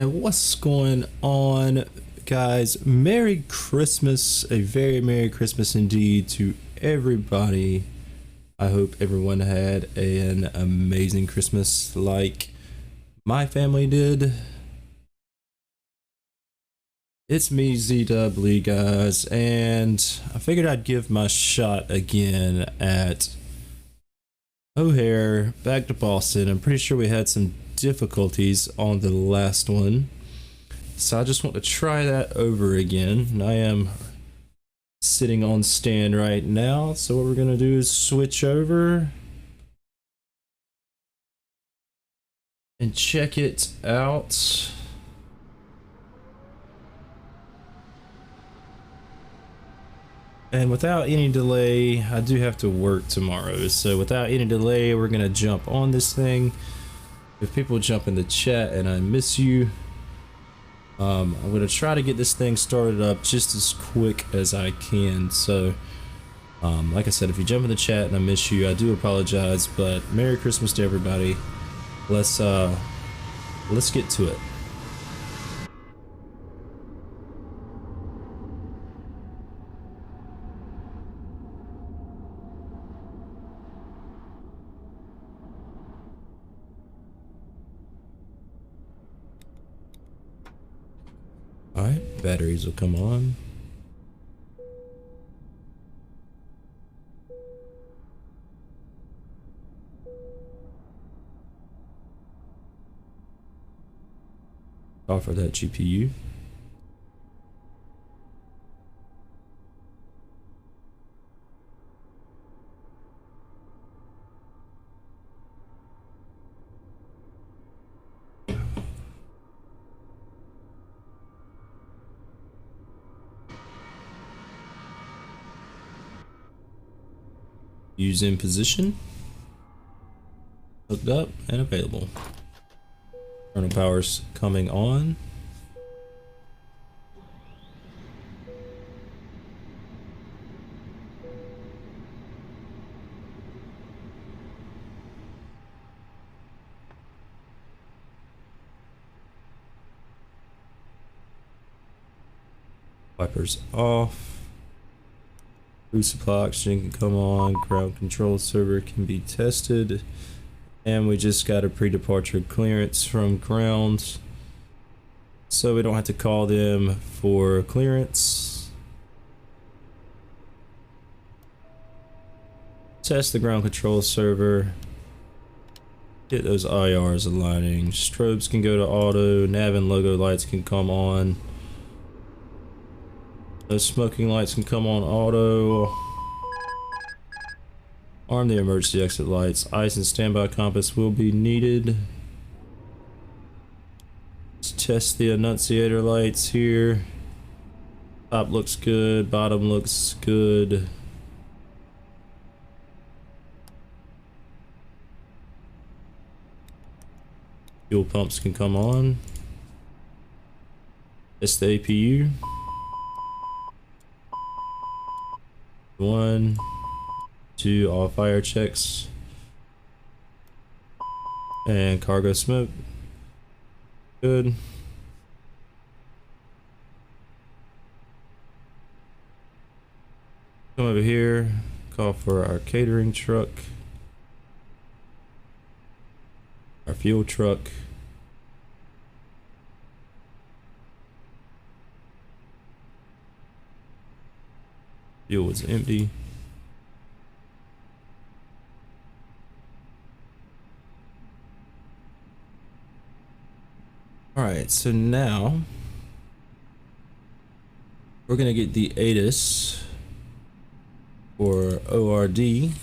And what's going on, guys? Merry Christmas, a very Merry Christmas indeed to everybody. I hope everyone had an amazing Christmas like my family did. It's me, Zw, guys, and I figured I'd give my shot again at O'Hare back to Boston. I'm pretty sure we had some difficulties on the last one, so I just want to try that over again. I am sitting on stand right now, so what we're gonna do is switch over and check it out. And without any delay, I do have to work tomorrow, so without any delay, we're gonna jump on this thing. If people jump in the chat and I miss you, I'm gonna try to get this thing started up just as quick as I can. So, like I said, if you jump in the chat and I miss you, I do apologize. But Merry Christmas to everybody. Let's get to it. Alright, batteries will come on. Offer that GPU. Use in position, hooked up and available. Kernel power's coming on. Wipers off. Food supply oxygen can come on, ground control server can be tested, and we just got a pre-departure clearance from ground, so we don't have to call them for clearance. Test the ground control server, get those IRs aligning, strobes can go to auto, nav and logo lights can come on. Those smoking lights can come on auto. Arm the emergency exit lights. Ice and standby compass will be needed. Let's test the annunciator lights here. Top looks good, bottom looks good. Fuel pumps can come on. Test the APU. 1, 2, all fire checks, and cargo smoke. Good. Come over here, call for our catering truck, our fuel truck. Fuel was empty. Alright, so now we're gonna get the ATIS for ORD.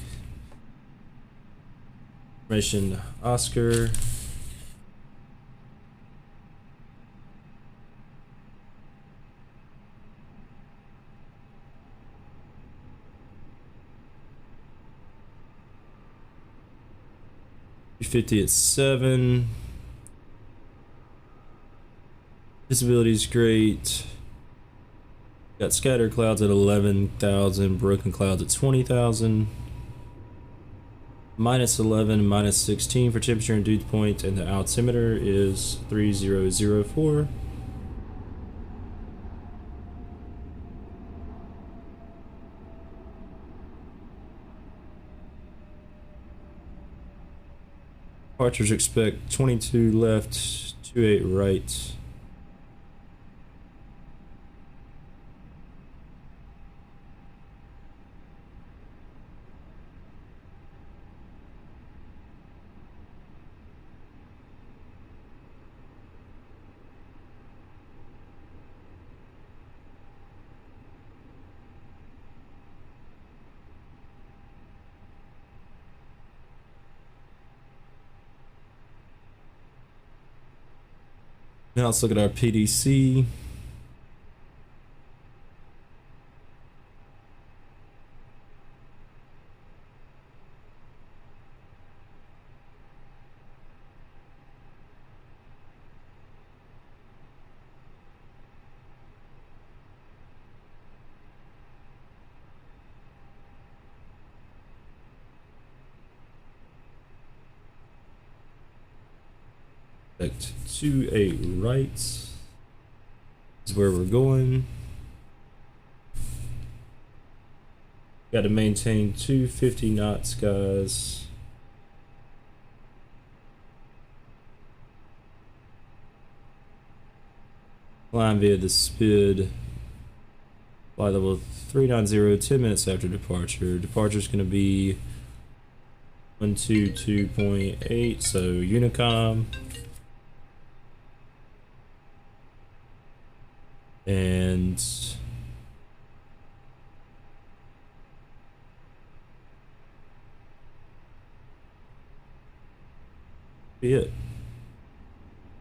Information Oscar. $50 at 7. Visibility is great. Got scattered clouds at 11,000, broken clouds at 20,000. -11, -16 for temperature and dew point, and the altimeter is 3004. Departures expect 22 left, 28 right. Now let's look at our PDC. Expect 28 right is where we're going. Got to maintain 250 knots, guys. Climb via the SPID. Fly level 390, 10 minutes after departure. Departure is going to be 122.8, so Unicom. And be it.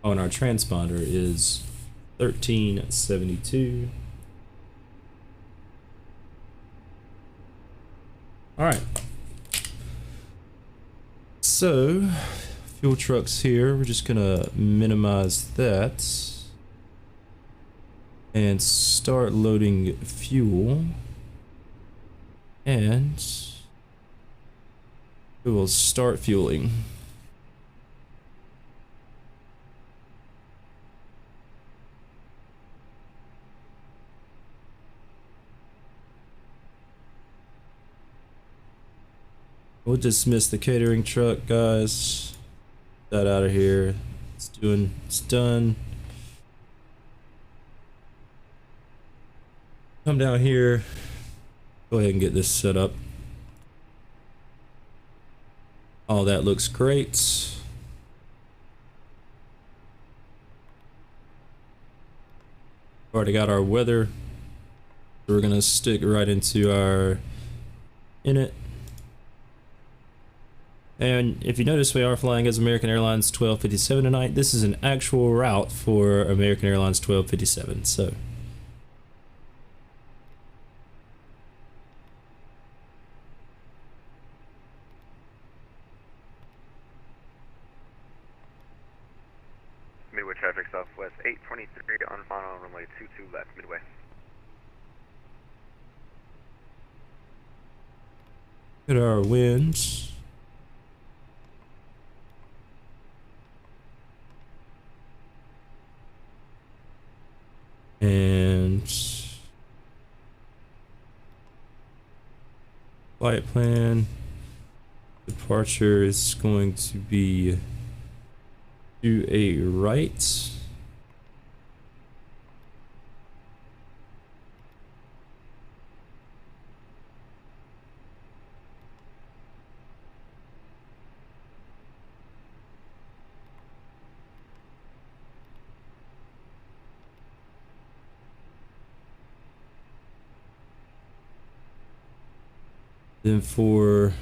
Oh, and our transponder is 1372. All right. So, fuel trucks here. We're just gonna minimize that and start loading fuel. And we will start fueling. We'll dismiss the catering truck, guys. Get that out of here. It's done. Come down here. Go ahead and get this set up. All that looks great. Already got our weather. So we're gonna stick right into our INIT. And if you notice, we are flying as American Airlines 1257 tonight. This is an actual route for American Airlines 1257, so. Midway traffic southwest 823 on final runway 22 left, midway. Look at our winds. And flight plan. Departure is going to be to a right. Then for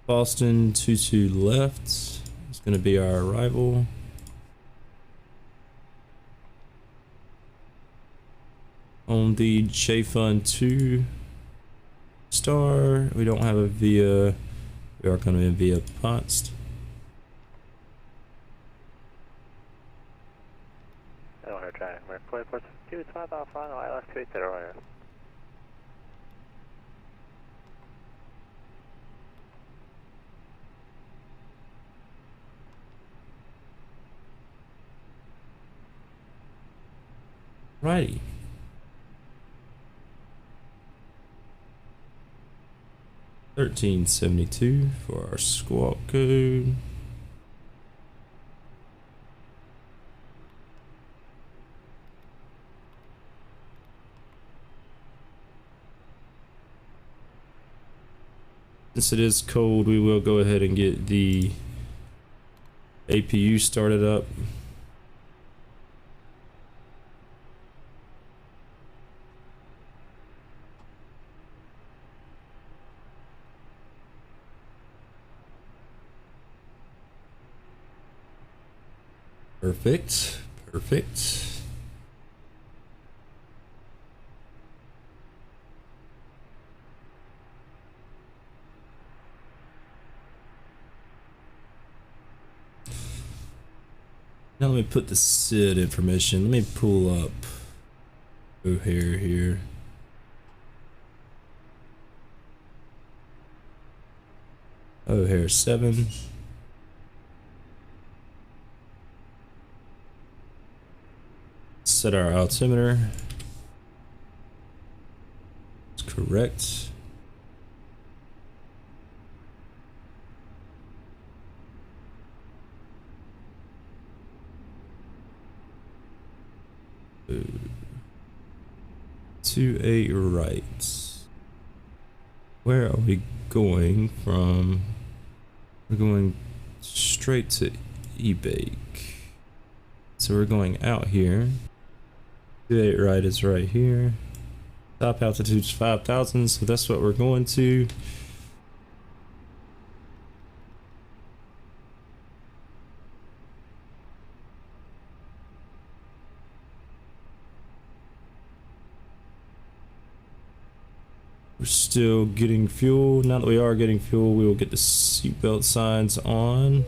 Boston 22 left, it's going to be our arrival. On the J-Fun 2 star, we don't have a via, we are going to be via Ponst. I don't have to try. We're 2 south off final ILS 280 earlier. Righty. $13.72 for our squawk code. Since it is cold, we will go ahead and get the APU started up. Perfect, perfect. Now let me put the SID information. Let me pull up O'Hare here. O'Hare 7. Set our altimeter. It's correct. To a right. Where are we going from? We're going straight to E-bake. So we're going out here. 28 right is right here. Top altitude's 5,000, so that's what we're going to. We're still getting fuel. Now that we are getting fuel, we will get the seatbelt signs on.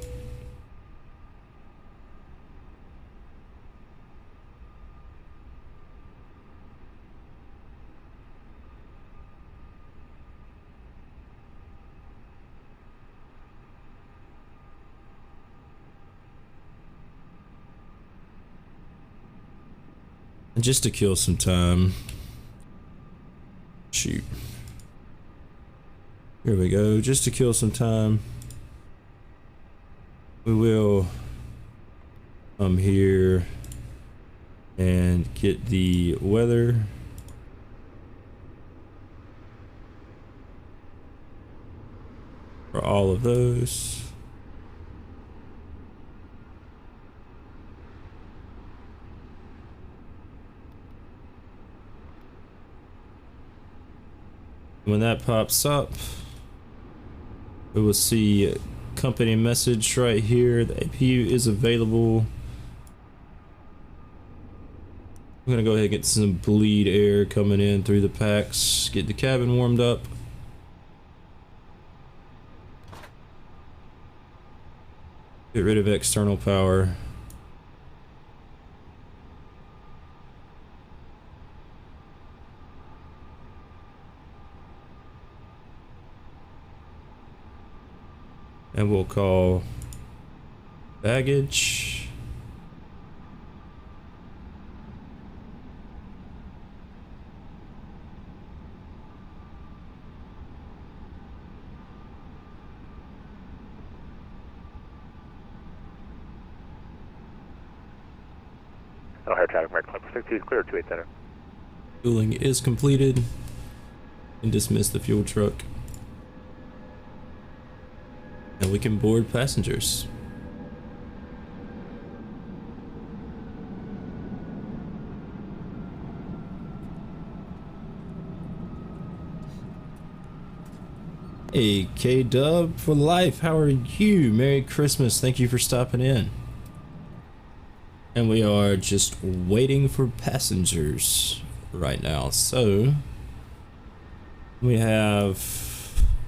And just to kill some time. Shoot. Here we go. Just to kill some time, we will come here and get the weather. For all of those. When that pops up, we will see company message right here. The APU is available. I'm gonna go ahead and get some bleed air coming in through the packs. Get the cabin warmed up. Get rid of external power. And we'll call baggage. O'Hare traffic mark, 62 is clear, 28 center. Fueling is completed. And dismiss the fuel truck. And we can board passengers. Hey, K-Dub for life, how are you? Merry Christmas, thank you for stopping in. And we are just waiting for passengers right now. So, we have...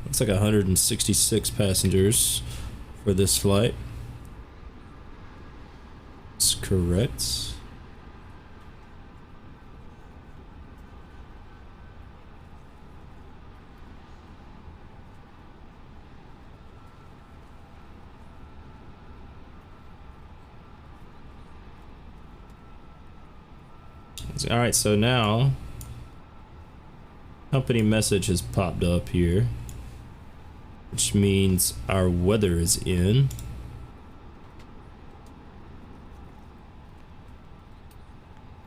looks like 166 passengers for this flight. That's correct. All right, so now company message has popped up here, which means our weather is in.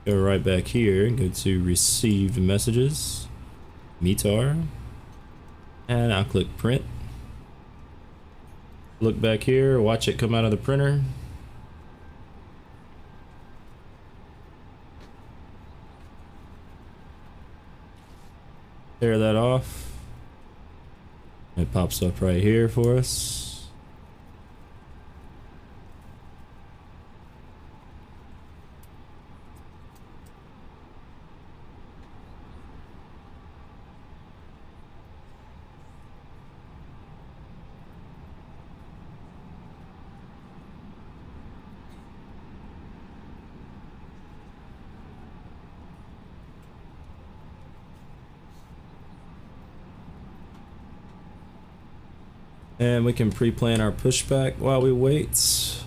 Go right back here and go to received messages, METAR, and I'll click print. Look back here, watch it come out of the printer. Tear that off. It pops up right here for us. And we can pre-plan our pushback while we wait.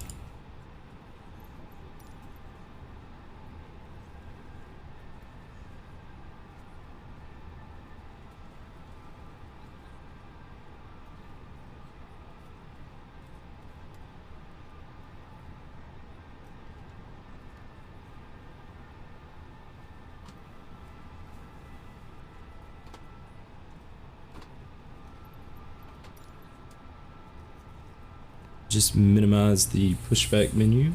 Just minimize the pushback menu.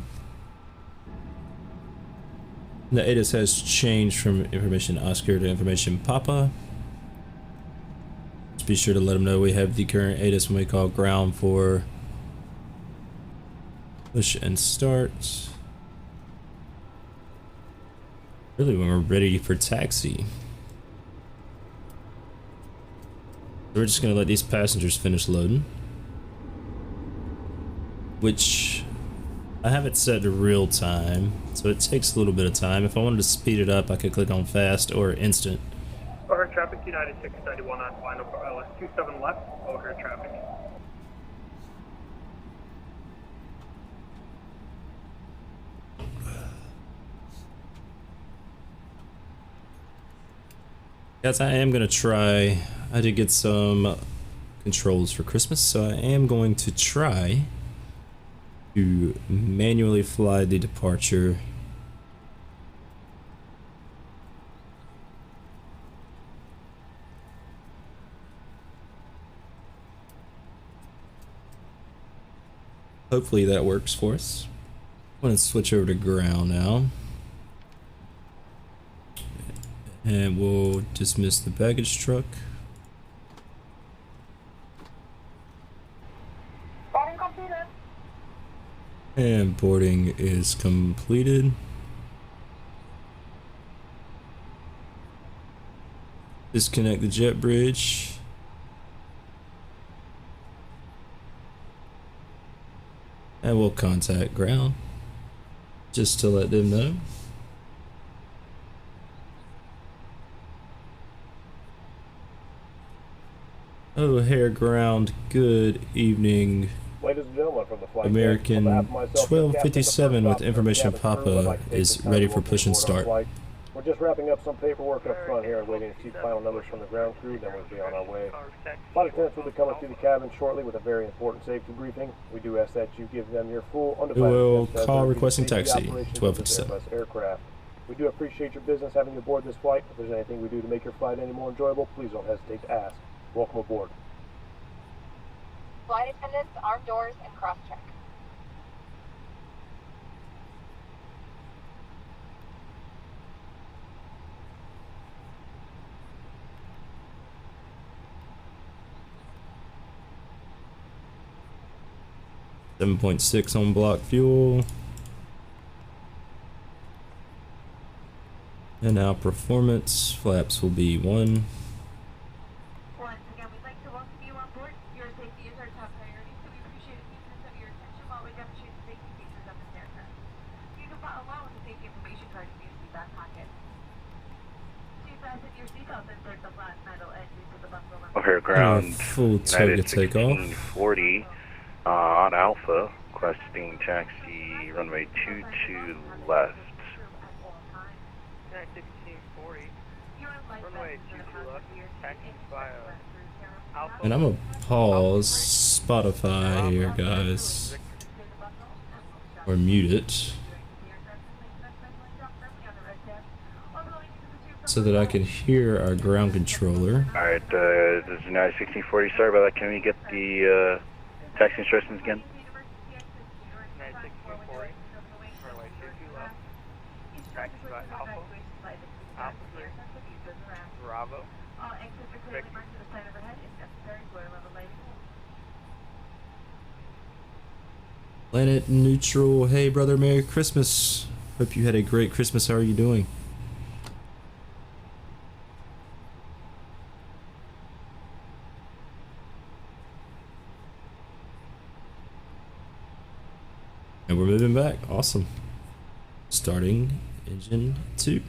The ATIS has changed from information Oscar to information Papa. Just be sure to let them know we have the current ATIS when we call ground for push and start. Really when we're ready for taxi. We're just gonna let these passengers finish loading. Which I have it set to real time, so it takes a little bit of time. If I wanted to speed it up, I could click on fast or instant. Overhead traffic, United 691 on final for LS 27 left, overhead traffic. Guys, I am going to try, I did get some controls for Christmas, so I am going to try to manually fly the departure. Hopefully that works for us. I'm going to switch over to ground now. And we'll dismiss the baggage truck. And boarding is completed. Disconnect the jet bridge. And we'll contact ground just to let them know. O'Hare ground, good evening. Ladies and gentlemen, from the flight American 1257 with information Papa is ready for push and start. We're just wrapping up some paperwork up front here and waiting to see final numbers from the ground crew, then we'll be on our way. Flight attendants will be coming through the cabin shortly with a very important safety briefing. We do ask that you give them your full undivided will attention call as requesting they taxi, the operations of the 1257. Airbus aircraft. We do appreciate your business having you aboard this flight. If there's anything we do to make your flight any more enjoyable, please don't hesitate to ask. Welcome aboard. Flight attendants, arm doors, and cross-check. .6 on block fuel. And now performance flaps will be 1. Once again, we'd like to welcome you on board. Your safety is our top priority, so we appreciate a few minutes of your attention while we demonstrate the safety features of this aircraft. You can follow along with the safety information card in your seatbelt pocket. Please fasten your seatbelt and insert the flat metal edges of the buckle. O'Hare ground, Full United takeoff. 1640 on Alpha, requesting taxi runway 22 left. 1640. Your life Runway lessons in the 22 past left. few years Taxi express via lessons here. Alpha. And I'm gonna pause Spotify here, guys, or mute it so that I can hear our ground controller. Alright, this is United 1640. Sorry about that. Can we get the taxi instructions again? United 1640. Runway 22 left. Taxi via Alpha. Alpha 3. Bravo. All exits are clearly marked to the side overhead if necessary for level lighting. Planet neutral. Hey, brother, Merry Christmas. Hope you had a great Christmas. How are you doing? And we're moving back. Awesome. Starting engine 2.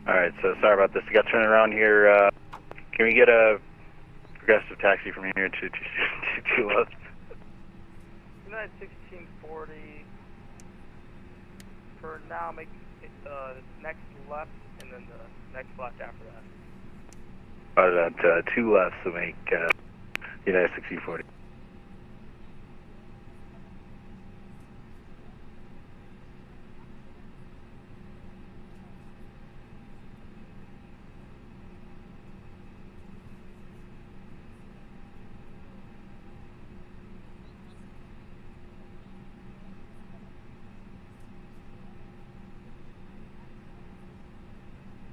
Alright, so sorry about this. I got turned around here. Can we get a progressive taxi from here to left? United 1640. For now, make it, next left and then the next left after that. About 2 left, so make United 1640.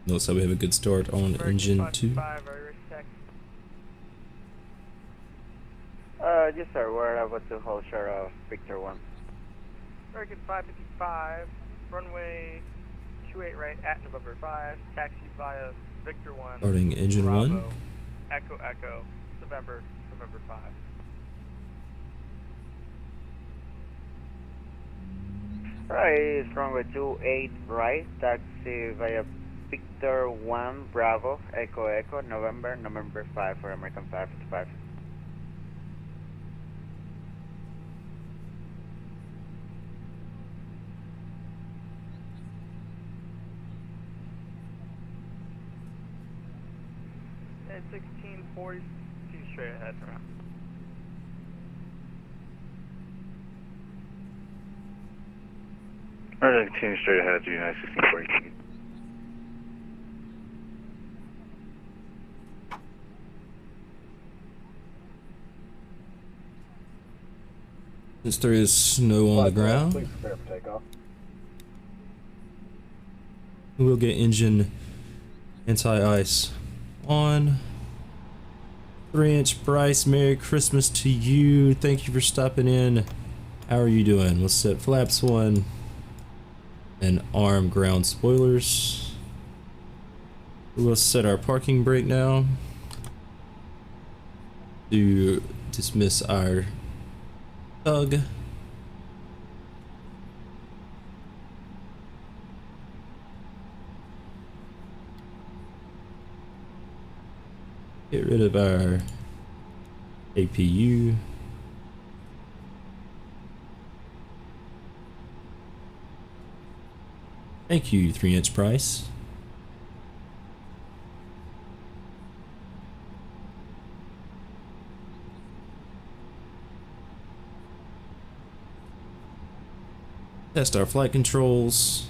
Looks like we have a good start on engine 2. Yes sir, we're about to hold short of Victor 1. American 555, runway 28 right at November 5, taxi via Victor 1. Starting engine Bravo, 1. Echo Echo, November 5. Alright, it's runway 28 right, taxi via Victor 1, Bravo, Echo Echo, November 5 for American 555. And 1640, continue straight ahead for now. Alright, continue straight ahead to United 1640. Since there is snow on the ground, Please prepare for takeoff. we'll get engine anti-ice on. 3-inch Bryce, Merry Christmas to you. Thank you for stopping in. How are you doing? We'll set flaps 1 and arm ground spoilers. We'll set our parking brake now to dismiss our tug. Get rid of our APU. Thank you, 3-inch Price. Test our flight controls.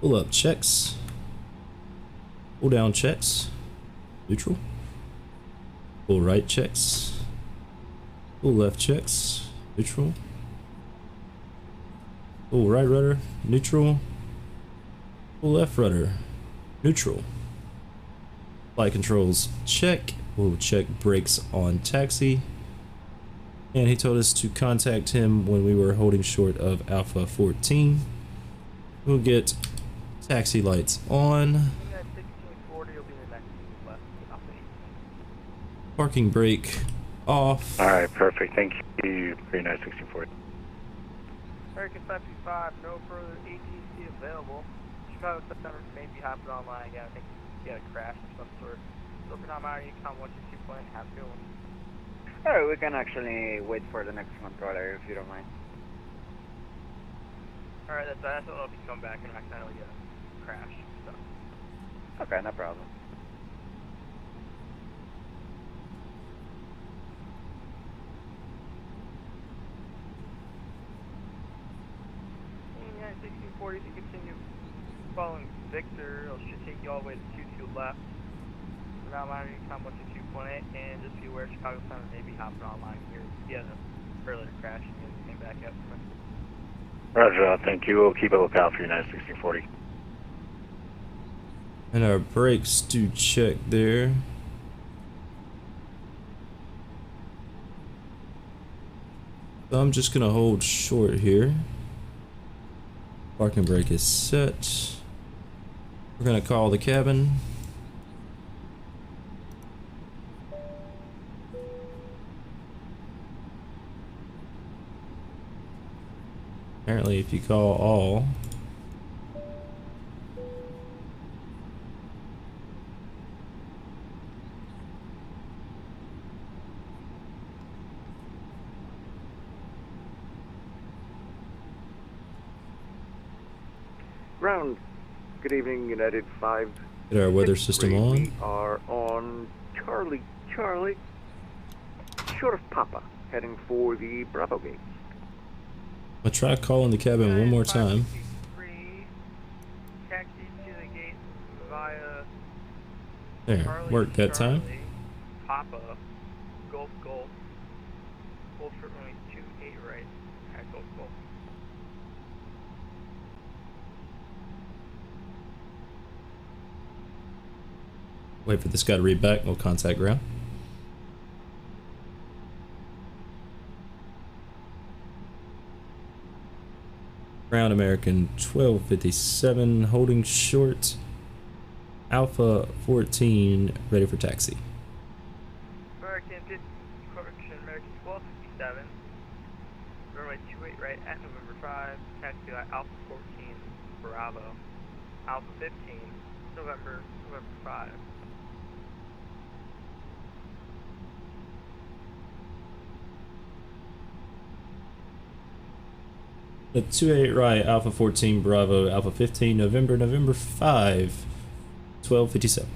Pull up checks. Pull down checks, neutral. Pull right checks, pull left checks, neutral. Pull right rudder, neutral. Pull left rudder, neutral. Flight controls check. We'll check brakes on taxi. And he told us to contact him when we were holding short of Alpha 14. We'll get taxi lights on. 1640 will be the next left. Parking brake off. Alright, perfect. Thank you. Very nice, 1640. American 555, no further ATC available. Chicago Center may be hopping online again. I think he had a crash of some sort. So for now, Mario, you can watch your 2 plane. Have a good one. Alright, we can actually wait for the next controller if you don't mind. Alright, that's I don't know if you come back and accidentally get a crash. So. Okay, no problem. Yeah, 1640, if you continue following Victor, it should take you all the way to 22 left. For now, Mario, you can watch your 2.8, and just be aware Chicago Center may be hopping online here. He had an earlier crash and came back up from it. Roger, thank you. We'll keep a lookout for you, nice 1640. And our brakes do check there. So I'm just gonna hold short here. Parking brake is set. We're gonna call the cabin. Apparently, if you call all, Ground. Good evening, United 5. get our weather system on. We are on Charlie, short of Papa, heading for the Bravo gate. I'll try calling the cabin one more time. Taxi to the gate via There, Charlie, worked that time. Charlie, Papa, Golf Golf, hold for runway 28 right at Golf Golf. Wait for this guy to read back. We'll contact ground. Ground American 1257, holding short. Alpha 14, ready for taxi. American 1257, runway 28 right at November 5, taxi at Alpha 14, Bravo, Alpha 15, November 5. The 28 right, Alpha 14, Bravo, Alpha 15, November 5, 1257.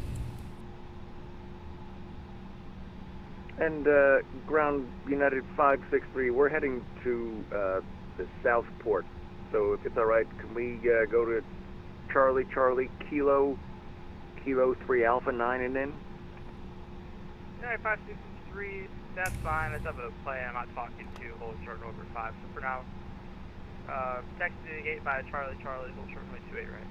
And ground United 563, we're heading to the South Port. So if it's alright, can we go to Charlie, Kilo 3 Alpha 9 and then? Yeah, 563, that's fine. Let's have a play. I'm not talking to hold short over 5. So for now, taxi to the gate by Charlie, hold short runway 28 right.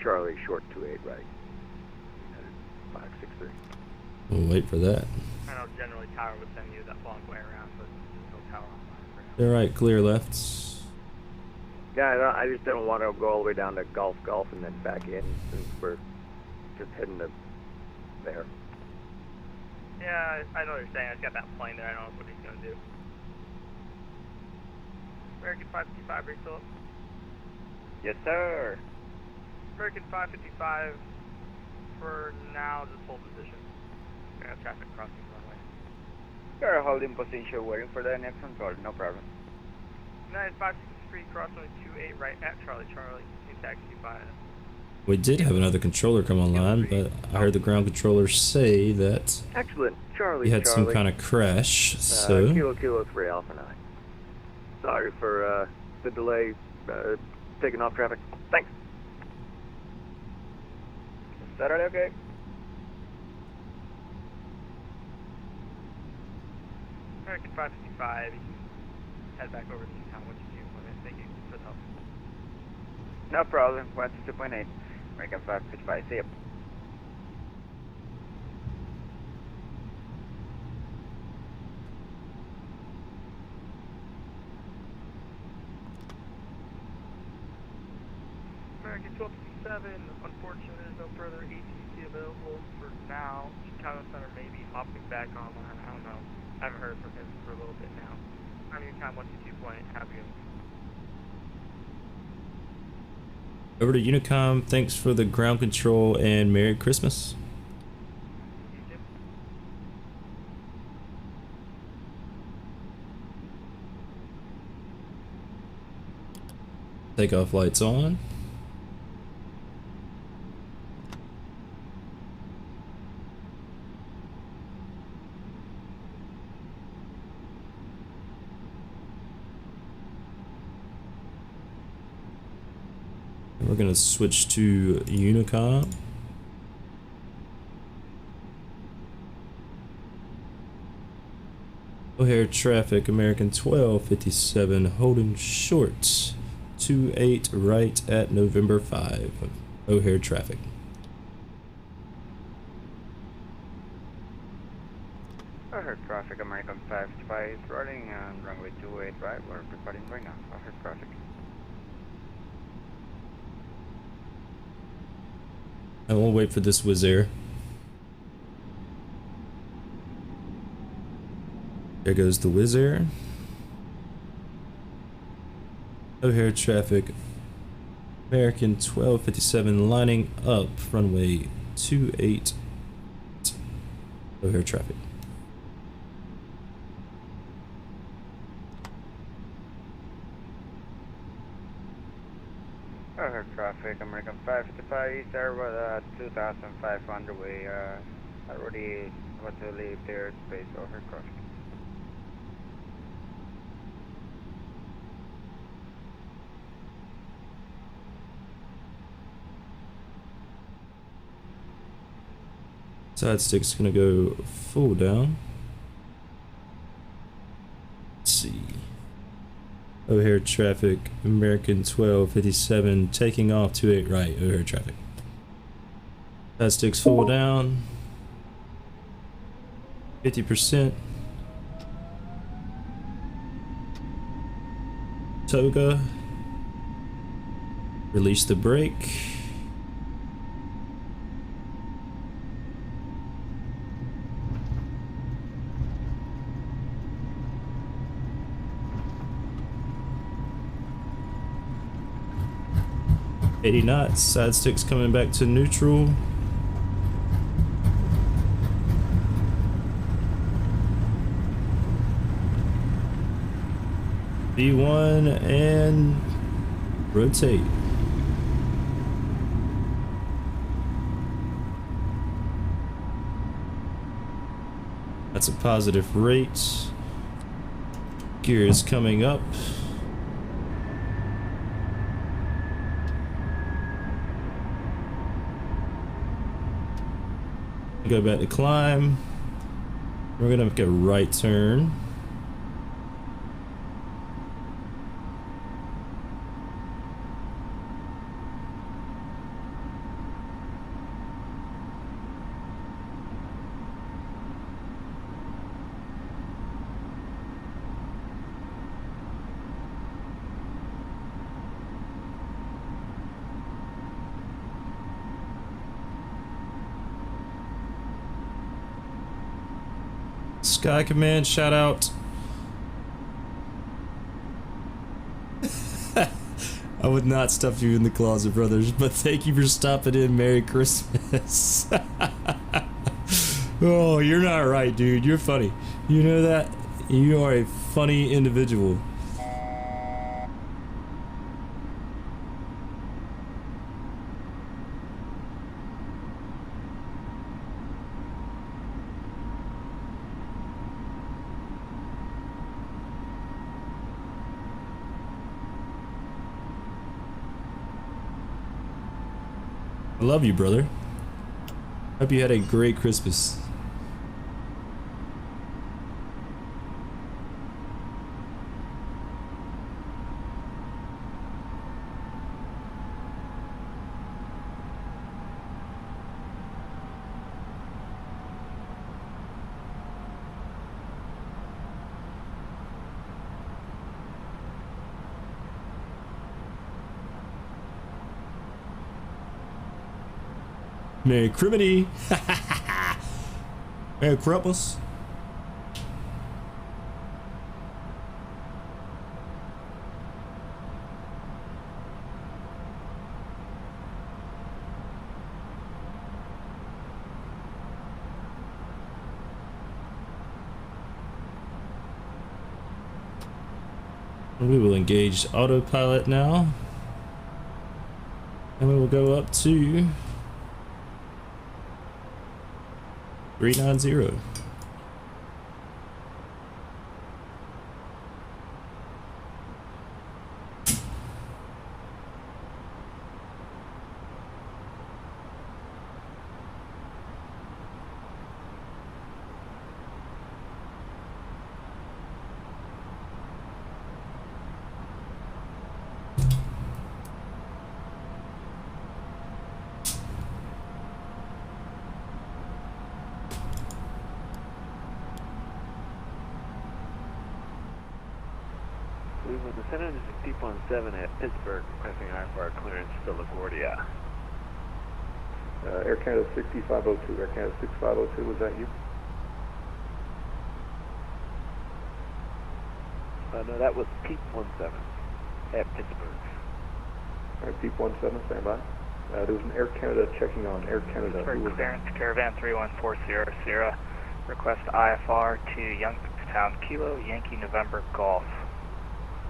Charlie, short 28 right. United 563. We'll wait for that. I know generally tower would send you that long way around, but there's no tower online for now. All right, clear left. Yeah, I just don't want to go all the way down to Golf and then back in since we're just heading to there. Yeah, I know what you're saying. I just got that plane there. I don't know what he's going to do. American 555, are you still up? Yes, sir. American 555, for now, just hold position. We have traffic crossing the runway. You're holding position, waiting for the next control, no problem. United 563, cross runway 28 right at Charlie, new taxi by We did have another controller come online, but I heard the ground controller say that Excellent. Charlie, we had some kind of crash, so Kilo 3 Alpha 9. Sorry for the delay taking off traffic. Thanks. Saturday, okay? American 555, you can head back over to town once you do want it. Thank you for the help. No problem. 122.8. American 555. See ya. American 1257, unfortunately there's no further ATC available for now. Chicago Center may be hopping back online, I don't know. I haven't heard from him for a little bit now. On your time 122.8, have you? Over to Unicom, thanks for the ground control and Merry Christmas. You too. Takeoff lights on. We're gonna switch to Unicom. O'Hare traffic, American 1257, holding short. 28 right at November 5. O'Hare traffic. O'Hare traffic, American 555 running on runway 28 right. We're departing right now. O'Hare traffic. I won't wait for this Wizz Air. There goes the Wizz Air. O'Hare traffic. American 1257 lining up runway 28. O'Hare traffic. O'Hare traffic, American 555 is there with 2005 underway. Already about to leave their space. O'Hare traffic. Side stick's gonna go full down. Let's see. O'Hare traffic, American 1257, taking off 28 right, O'Hare traffic. Side stick's full down. 50%. Toga. Release the brake. $80 knots, side sticks coming back to neutral. V1 and rotate. That's a positive rate. Gear is coming up. Go back to climb. We're gonna make a right turn. Sky Command, shout out. I would not stuff you in the closet, brothers, but thank you for stopping in. Merry Christmas. Oh, you're not right, dude. You're funny. You know that? You are a funny individual. I love you, brother. Hope you had a great Christmas. Merry Criminy! Merry Christmas! We will engage autopilot now, and we will go up to 390. Cleveland, the Center is 50.7 at Pittsburgh, requesting IFR clearance to LaGuardia. Air Canada 6502, Air Canada 6502, was that you? No, that was Peak 17 at Pittsburgh. Alright, Peak 17, stand by. There was an Air Canada checking on Air Canada. Pittsburgh clearance, Caravan 31400 Sierra. Request IFR to Youngstown Kilo, Yankee November Golf.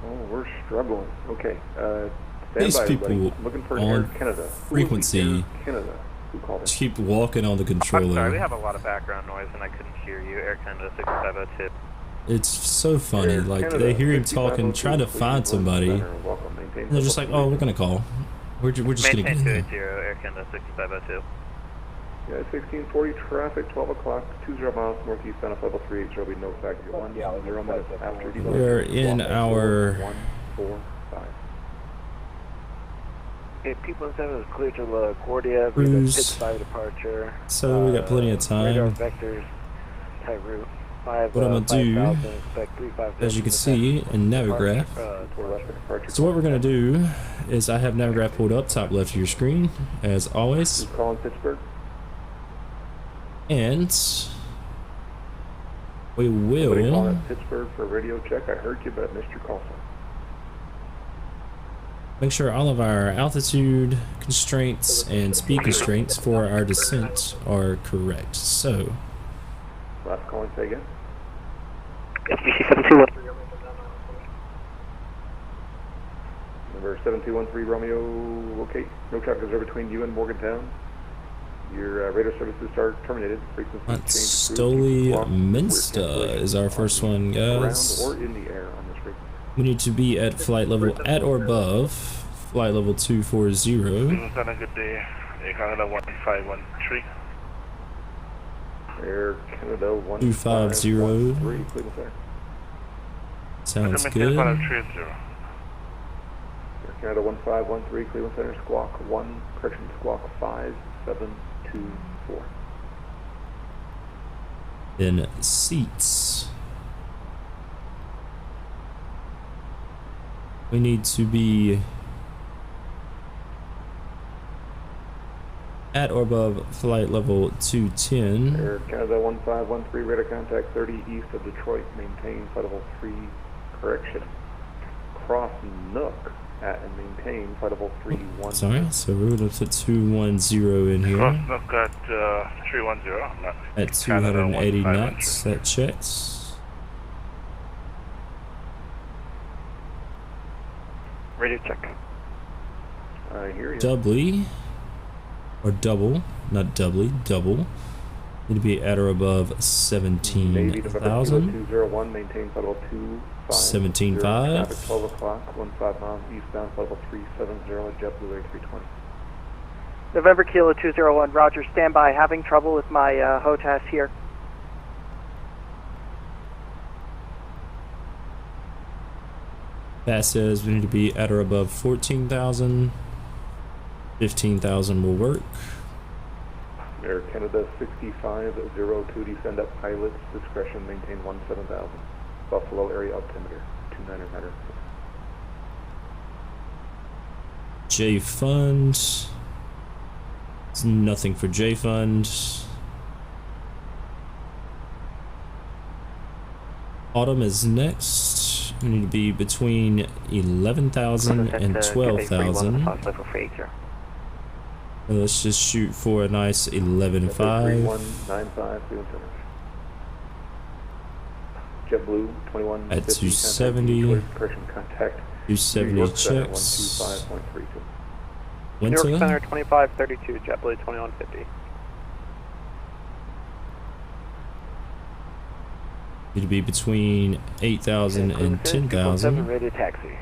Oh, we're struggling. Okay, stand These by, people everybody. Looking for an on Air Canada. frequency Air Canada. Who called just it? keep walking on the I'm sorry, we controller. have a lot of background noise and I couldn't hear you. Air Canada 6502. It's so funny. Air Like Canada, they hear him 6502, talking, trying to please find somebody, center. and Welcome, maintain they're just like, "Oh, we're gonna call. We're just gonna Maintain get in." 280, Air Canada 6502. Yeah, 1640 traffic, 12 o'clock, 20 miles northeast on a level 3. There will be no factor 1, 0 minutes after. We're in our 145. Okay, Peak 17 is clear to LaGuardia. Cruise. Pitch 5 departure. So we got plenty of Radar time. vectors, type route. 5, What I'm gonna do, 5000, expect 35 as you can see in Navigraph. So what we're gonna do is I have Navigraph pulled up top left of your screen, as always, Who's calling Pittsburgh? and we Somebody calling will at Pittsburgh for a radio check. I heard you, but I missed your call sign. make sure all of our altitude constraints and speed constraints for our descent are correct. So Last calling, say again. FBC 7213. Number 7213 Romeo, okay. No traffic is between you and Morgantown. Your radar services are terminated. Frequency change. Stoli Minsta is our first one, guys. Around or in the air on this frequency. We need to be at flight level at or above flight level 240. Good day. Air Canada 1513. Air Canada 250. 1513, Cleveland Center. Sounds good. Air Canada 1513, Cleveland Center, squawk 1, correction, squawk 5724. Then seats. We need to be at or above flight level 210. Air Canada 1513, radar contact 30 east of Detroit, maintain flight level 3, correction. Cross Nook at and maintain flight level 31. Sorry, so we're going to put 210 in here. Cross Nook at 310. At 280 knots, that checks. Radio check. I hear you. Doubly, or double, not doubly, double. Need to be at or above Navy November 17,000. 201, maintain flight level 250. 17.5. Traffic 12 o'clock, 15 miles eastbound, flight level 370, JetBlue A320. November Kilo 201, Roger, standby. Having trouble with my HOTAS here. That says we need to be at or above 14,000. 15,000 will work. Air Canada 6502, descend at pilot's discretion, maintain 17,000. Buffalo area altimeter 2900. J Fund. It's nothing for J Fund. Autumn is next. We need to be between 11,000 and 12,000. Let's just shoot for a nice 11.5. 3195, JetBlue 21 at 270. Correction contact. 270 checks. 125.32. New York Wintery Center 2532, JetBlue 2150. need to be between 8,000 and 10,000. Ready to taxi.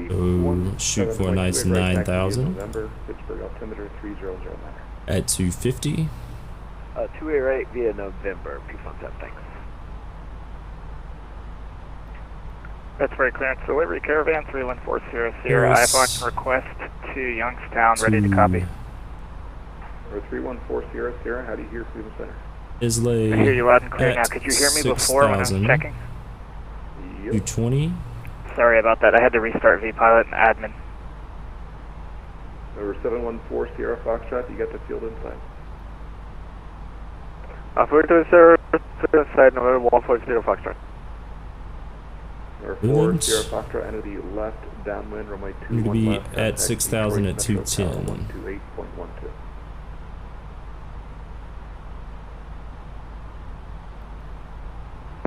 So shoot for a nice 9,000 November, Pittsburgh altimeter 3009. at 250. 288 via November, P17, thanks. Pittsburgh clearance delivery caravan 31400. iPhone request to Youngstown, ready to copy. Or 314 Sierra, how do you hear Cleveland Center? Islay I hear you loud and clear now. at Could you hear me before when I was 6,000. checking? Yep. 220. Sorry about that. I had to restart vPilot and admin. Over 714 Sierra Foxtrot, you got the field inside. Operator, sir, inside November 140 Foxtrot. Number 4 Brilliant. Sierra Foxtrot, enter the left downwind, runway 21 Need to be left, at contact 6,000 at Detroit Metro Tower 210. 128.12.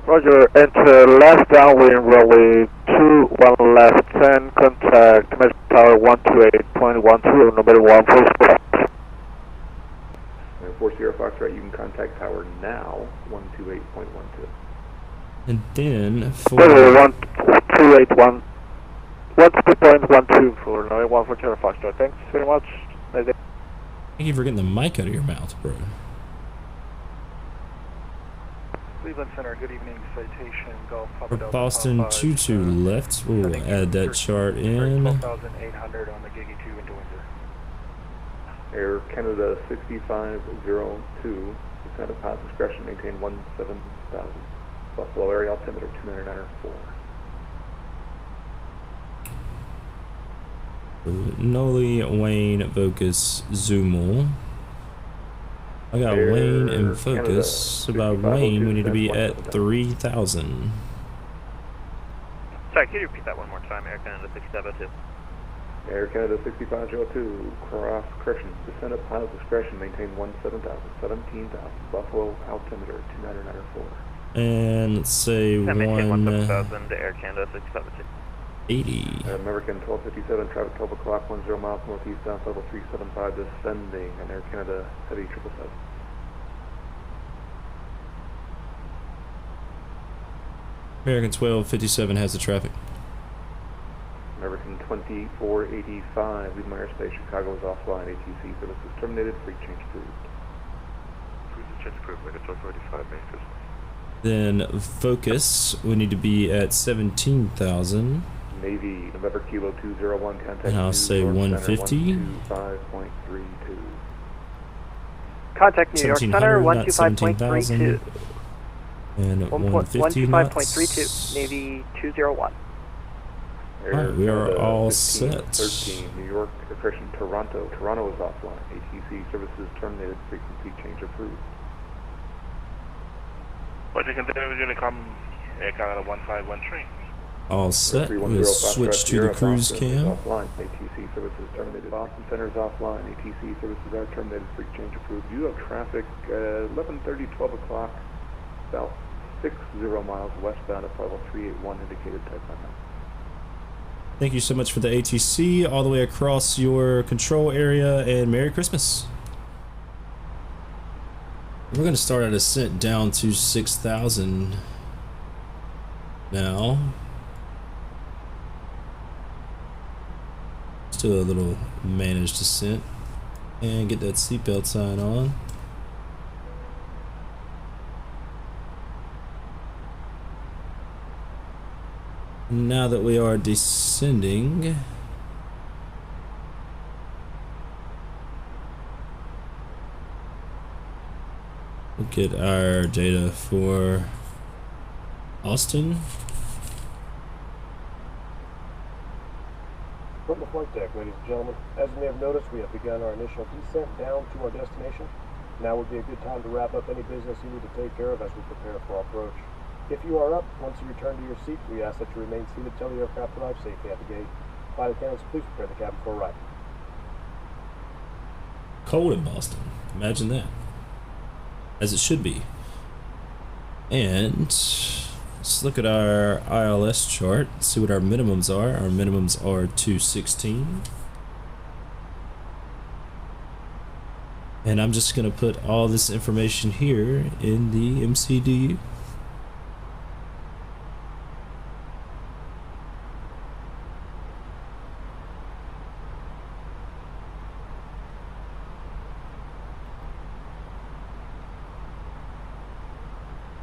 Roger, enter left downwind runway 21 left 10, contact Metro Tower 128.12, number 144. And 4 Sierra Foxtrot, you can contact tower now, 128.12. And then for Number 1281, 12.12 for number 140 Foxtrot. Thanks very much. thank you for getting the mic out of your mouth, bro. Cleveland Center, good evening. Citation Golf For Papa Delta Boston Papa, 22 left, we'll add that chart in. 12,800 on the Gigi 2 into Windsor. Air Canada 6502, descend at pilot's discretion, maintain 17,000. Buffalo area altimeter 2904. Noli, Wayne, Focus, Zoomel. I got Air Wayne and Canada, Focus. So by Wayne, we need to be at 3,000. Sorry, can you repeat that one more time? Air Canada 6702. Air Canada 6502, cross correction, descend at pilot's discretion, maintain 17,000. Buffalo altimeter 2904. And let's say 1,000 to Air Canada 672. 80. American 1257, traffic 12 o'clock, 10 miles northeast, south level 375, descending, and Air Canada heavy 777. American 1257 has the traffic. American 2485, leave my airspace, Chicago is offline, ATC services terminated, free change approved. Cruise and change approved, like a 1245 basis. Then Focus, we need to be at 17,000. Navy, November Kilo 201, contact And I'll say 150. 125.32. Contact New York Center 1,700, not 125.32. 17,000. And 150 knots. 125.32, Navy 201. Alright, we are all 15, set. 13, New York, correction, Toronto. Toronto is offline. ATC services terminated, frequency change approved. What you can do is you're going to come Air Canada 15113. All set. 310 We'll switch Foxtrot to the Sierra, cruise Boston is cam. offline. ATC services terminated. Boston Center is offline. ATC services are terminated. Free change approved. You have traffic 11:30, 12 o'clock, south 60 miles westbound at level 381 indicated type line. Thank you so much for the ATC all the way across your control area, and Merry Christmas. We're going to start our descent down to 6,000 now. Still a little managed descent. And get that seatbelt sign on. Now that we are descending, we'll get our data for Austin. From the flight deck, ladies and gentlemen, as you may have noticed, we have begun our initial descent down to our destination. Now would be a good time to wrap up any business you need to take care of as we prepare for our approach. If you are up, once you return to your seat, we ask that you remain seated till the aircraft arrives safely at the gate. Flight attendants, please prepare the cabin for arrival. Cold in Boston. Imagine that. As it should be. And let's look at our ILS chart, see what our minimums are. Our minimums are 216. And I'm just going to put all this information here in the MCDU.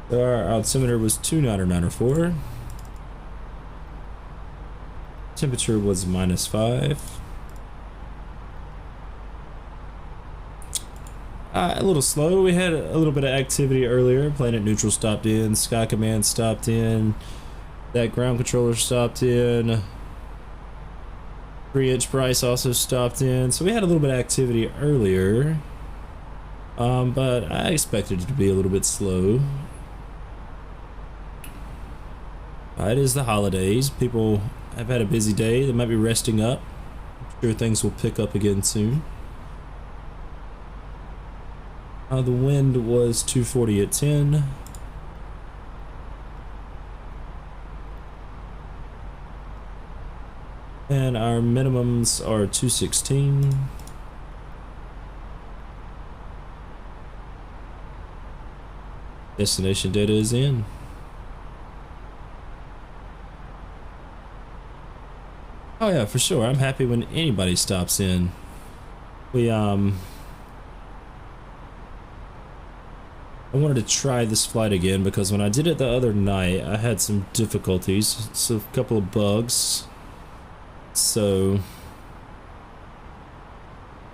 So our altimeter was 29904. Temperature was -5. A little slow. We had a little bit of activity earlier. Planet Neutral stopped in. Sky Command stopped in. That ground controller stopped in. 3-inch Bryce also stopped in. So we had a little bit of activity earlier. But I expected it to be a little bit slow. It is the holidays. People have had a busy day. They might be resting up. I'm sure things will pick up again soon. The wind was 240 at 10. And our minimums are 216. Destination data is in. Oh yeah, for sure. I'm happy when anybody stops in. I wanted to try this flight again because when I did it the other night, I had some difficulties. So a couple of bugs. So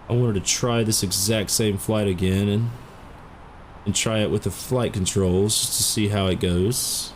I wanted to try this exact same flight again and try it with the flight controls just to see how it goes.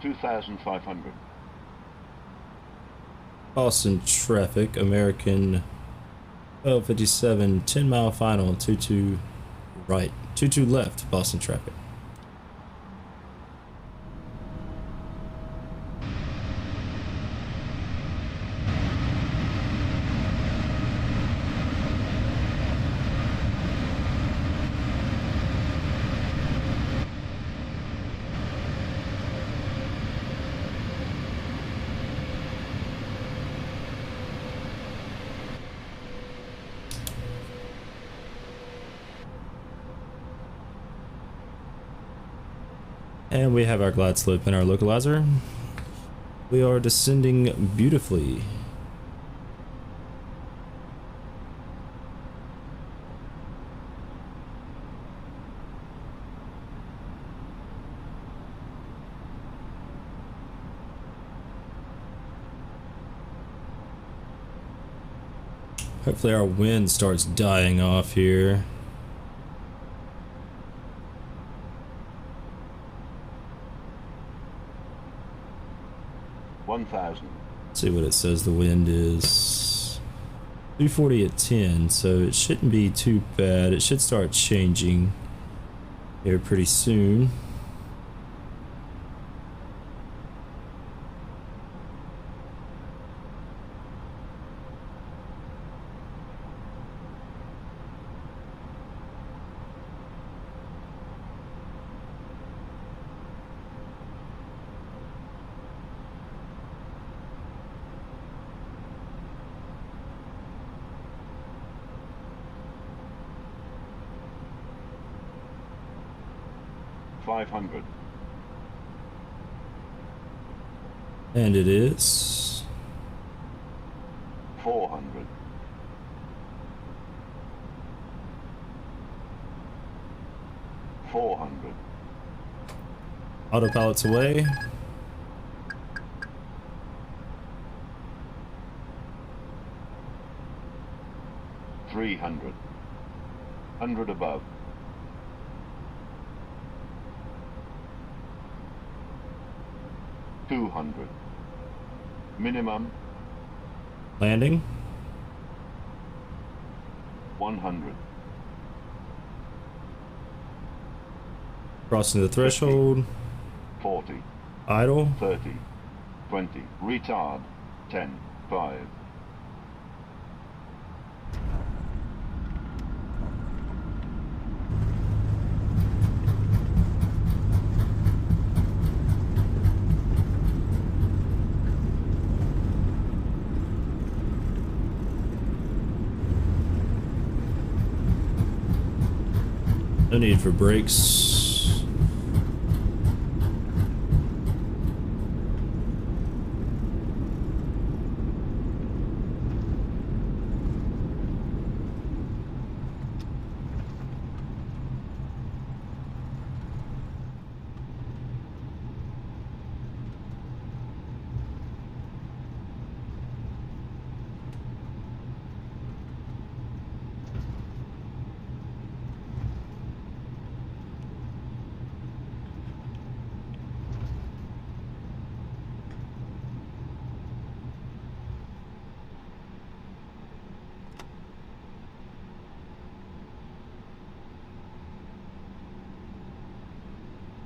2,500. Boston traffic, American 1257, 10 mile final, 22 right, 22 left, Boston traffic. And we have our glide slope in our localizer. We are descending beautifully. Hopefully our wind starts dying off here. Let's see what it says the wind is. 240 at 10, so it shouldn't be too bad. It should start changing here pretty soon. And it is 400. 400. Autopilot's away. $300. 100 above. 200. Minimum. Landing. 100. Crossing the threshold. 40. Idle. 30. 20. Retard. 10. 5. No need for brakes.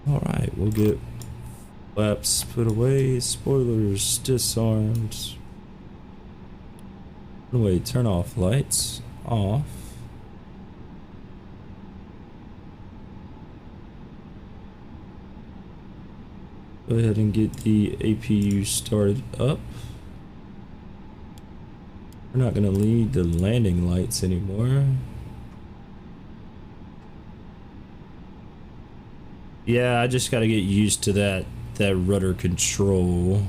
Alright, we'll get flaps put away, spoilers disarmed. Runway turn off lights off. Go ahead and get the APU started up. We're not going to need the landing lights anymore. Yeah, I just got to get used to that rudder control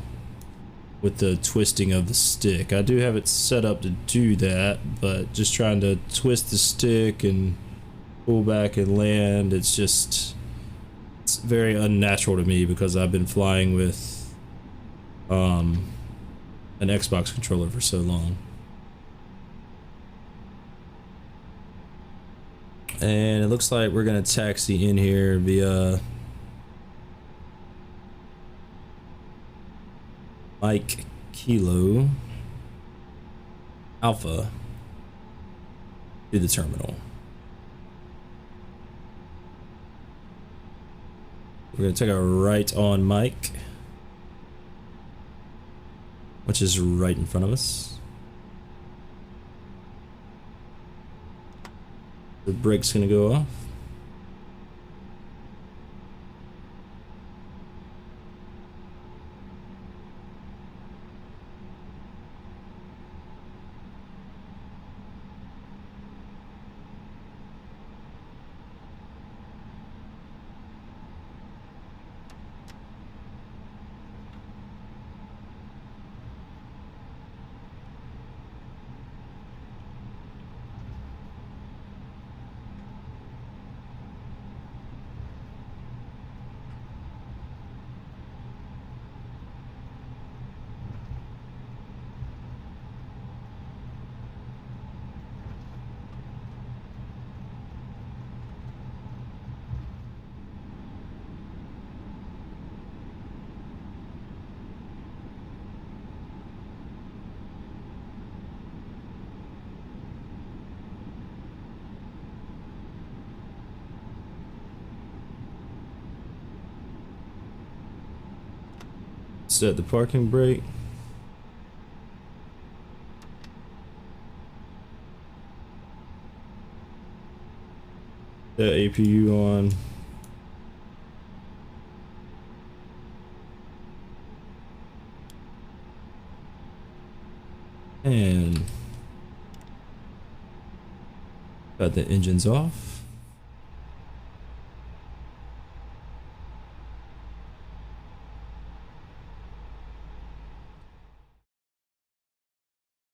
with the twisting of the stick. I do have it set up to do that, but just trying to twist the stick and pull back and land, it's very unnatural to me because I've been flying with an Xbox controller for so long. And it looks like we're gonna taxi in here via Mike Kilo Alpha to the terminal. We're gonna take a right on Mike, which is right in front of us. The brake's gonna go off. Set the parking brake. The APU on. And got the engines off.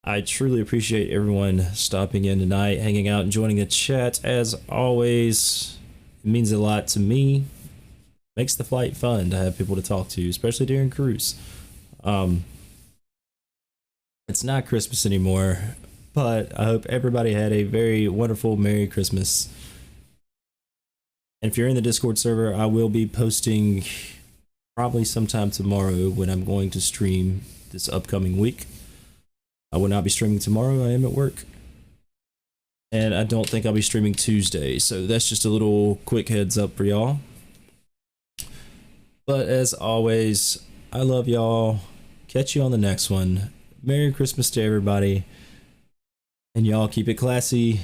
I truly appreciate everyone stopping in tonight, hanging out and joining the chat. As always, it means a lot to me. Makes the flight fun to have people to talk to, especially during cruise. It's not Christmas anymore, but I hope everybody had a very wonderful Merry Christmas. And if you're in the Discord server, I will be posting probably sometime tomorrow when I'm going to stream this upcoming week. I will not be streaming tomorrow. I am at work. And I don't think I'll be streaming Tuesday. So that's just a little quick heads up for y'all. But as always, I love y'all. Catch you on the next one. Merry Christmas to everybody. And y'all keep it classy.